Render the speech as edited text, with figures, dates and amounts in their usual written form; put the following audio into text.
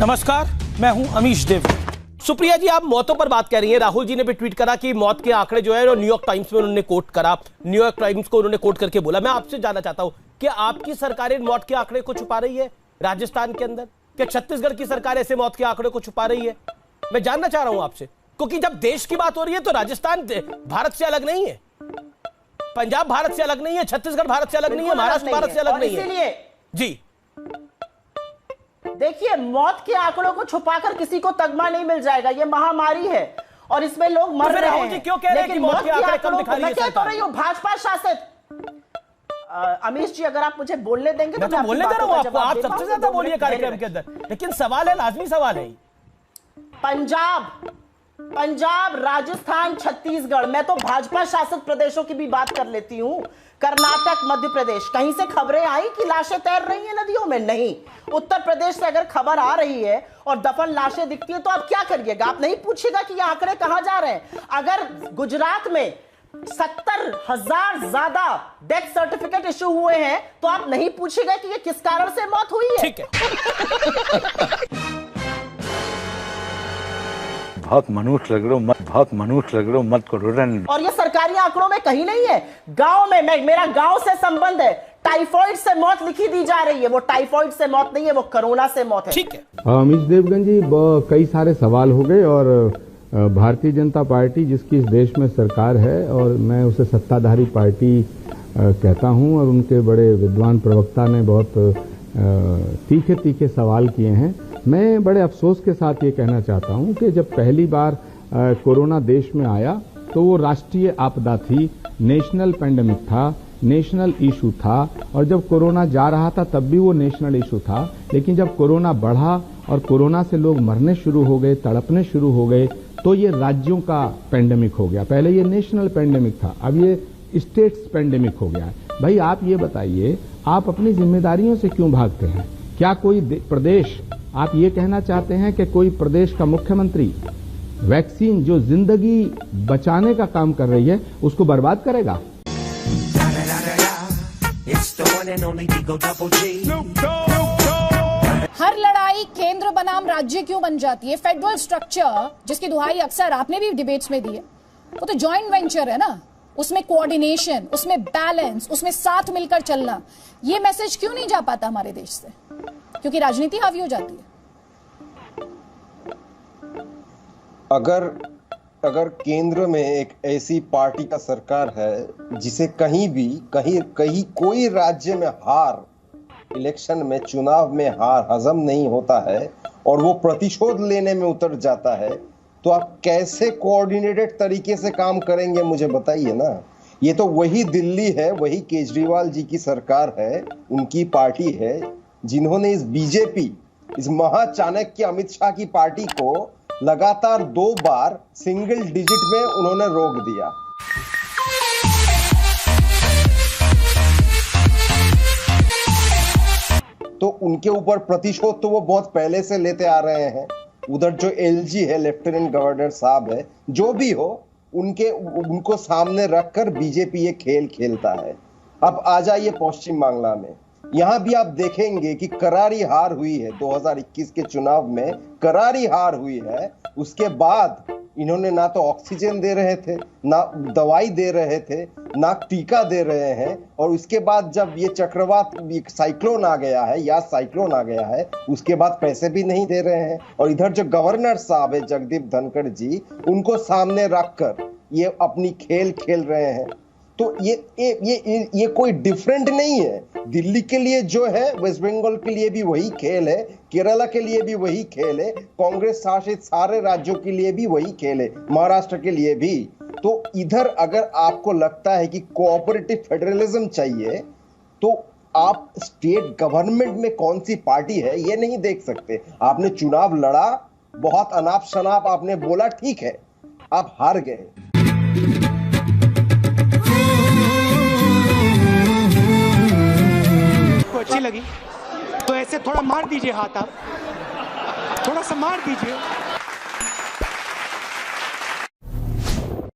नमस्कार, मैं हूं अमीश देव। सुप्रिया जी, आप मौतों पर बात कर रही हैं। राहुल जी ने भी ट्वीट करा कि मौत के आंकड़े जो है न्यूयॉर्क टाइम्स में उन्होंने कोट करा, न्यूयॉर्क टाइम्स को उन्होंने कोट करके बोला। मैं आपसे जानना चाहता हूं कि आपकी सरकार इन मौत के आंकड़े को छुपा रही है राजस्थान के अंदर? क्या छत्तीसगढ़ की सरकार ऐसे मौत के आंकड़े को छुपा रही है? मैं जानना चाह रहा हूं आपसे, क्योंकि जब देश की बात हो रही है तो राजस्थान भारत से अलग नहीं है, पंजाब भारत से अलग नहीं है, छत्तीसगढ़ भारत से अलग नहीं है, महाराष्ट्र भारत से अलग नहीं है। जी देखिए, मौत के आंकड़ों को छुपाकर किसी को तगमा नहीं मिल जाएगा। ये महामारी है और इसमें लोग मर रहे हैं। क्यों कह रहे हैं कि मौत के आंकड़े कम दिखा रही है सरकार? रही हूं भाजपा शासित। अमीश जी, अगर आप मुझे बोलने देंगे तो मैं बोलने दे रहा हूं आपको। आप सबसे ज्यादा बोलिए कार्यक्रम के अंदर, लेकिन सवाल है, लाजमी सवाल है। पंजाब, राजस्थान, छत्तीसगढ़, मैं तो भाजपा शासित प्रदेशों की भी बात कर लेती हूं। कर्नाटक, मध्य प्रदेश, कहीं से खबरें आई कि लाशें तैर रही हैं नदियों में? नहीं। उत्तर प्रदेश से अगर खबर आ रही है और दफन लाशें दिखती है तो आप क्या करिएगा? आप नहीं पूछिएगा कि ये आंकड़े कहां जा रहे हैं। अगर गुजरात में 70,000 ज्यादा डेथ सर्टिफिकेट इशू हुए हैं तो आप नहीं पूछिएगा कि ये किस कारण से मौत हुई है। ठीक है। बहुत मनुष्य लग रहे हो, मत करो रन। और ये सरकारी आंकड़ों में कहीं नहीं है। गांव में, मेरा गांव से संबंध है, टाइफाइड से मौत लिखी दी जा रही है। वो टाइफाइड से मौत नहीं है, वो कोरोना से मौत है। ठीक है। अमीश देवगन जी, कई सारे सवाल हो गए और भारतीय जनता पार्टी जिसकी इस देश में सरकार है और मैं उसे सत्ताधारी पार्टी कहता हूं, और उनके बड़े विद्वान प्रवक्ता ने बहुत तीखे तीखे सवाल किए हैं। मैं बड़े अफसोस के साथ ये कहना चाहता हूं कि जब पहली बार कोरोना देश में आया तो वो राष्ट्रीय आपदा थी, नेशनल पेंडेमिक था, नेशनल इशू था, और जब कोरोना जा रहा था तब भी वो नेशनल इशू था। लेकिन जब कोरोना बढ़ा और कोरोना से लोग मरने शुरू हो गए, तड़पने शुरू हो गए, तो ये राज्यों का पेंडेमिक हो गया। पहले ये नेशनल पेंडेमिक था, अब ये स्टेट्स पेंडेमिक हो गया। भाई आप ये बताइए, आप अपनी जिम्मेदारियों से क्यों भागते हैं? क्या कोई प्रदेश, आप ये कहना चाहते हैं कि कोई प्रदेश का मुख्यमंत्री वैक्सीन जो जिंदगी बचाने का काम कर रही है उसको बर्बाद करेगा? हर लड़ाई केंद्र बनाम राज्य क्यों बन जाती है? फेडरल स्ट्रक्चर जिसकी दुहाई अक्सर आपने भी डिबेट्स में दी है, वो तो जॉइंट वेंचर है ना। उसमें कोऑर्डिनेशन, उसमें बैलेंस, उसमें साथ मिलकर चलना। ये मैसेज क्यों नहीं जा पाता हमारे देश से? क्योंकि राजनीति हावी हो जाती है। अगर केंद्र में एक ऐसी पार्टी का सरकार है जिसे कहीं कोई राज्य में हार, इलेक्शन में, चुनाव में हार हजम नहीं होता है और वो प्रतिशोध लेने में उतर जाता है, तो आप कैसे कोऑर्डिनेटेड तरीके से काम करेंगे? मुझे बताइए ना। ये तो वही दिल्ली है, वही केजरीवाल जी की सरकार है, उनकी पार्टी है, जिन्होंने इस बीजेपी, इस महाचाणक्य अमित शाह की पार्टी को लगातार 2 बार सिंगल डिजिट में उन्होंने रोक दिया। तो उनके ऊपर प्रतिशोध तो वो बहुत पहले से लेते आ रहे हैं। उधर जो एलजी है, लेफ्टिनेंट गवर्नर साहब है, जो भी हो, उनको सामने रखकर बीजेपी ये खेल खेलता है। अब आ जाइए पश्चिम बांग्ला में, यहां भी आप देखेंगे कि करारी हार हुई है। 2021 के चुनाव में करारी हार हुई है। उसके बाद इन्होंने ना तो ऑक्सीजन दे रहे थे, ना दवाई दे रहे थे, ना टीका दे रहे हैं, और उसके बाद जब ये चक्रवात साइक्लोन आ गया है, या साइक्लोन आ गया है, उसके बाद पैसे भी नहीं दे रहे हैं। और इधर जो गवर्नर साहब है जगदीप धनखड़ जी, उनको सामने रखकर ये अपनी खेल खेल रहे हैं। तो ये कोई डिफरेंट नहीं है। दिल्ली के लिए जो है, वेस्ट बंगाल के लिए भी वही खेल है, केरला के लिए भी वही खेल है, कांग्रेस शासित सारे राज्यों के लिए भी वही खेल है, महाराष्ट्र के लिए भी। तो इधर अगर आपको लगता है कि कोऑपरेटिव फेडरलिज्म चाहिए, तो आप स्टेट गवर्नमेंट में कौन सी पार्टी है ये नहीं देख सकते। आपने चुनाव लड़ा, बहुत अनाप शनाप आपने बोला, ठीक है, आप हार गए। अच्छी लगी तो ऐसे थोड़ा मार दीजिए हाथ, आप थोड़ा सा मार दीजिए।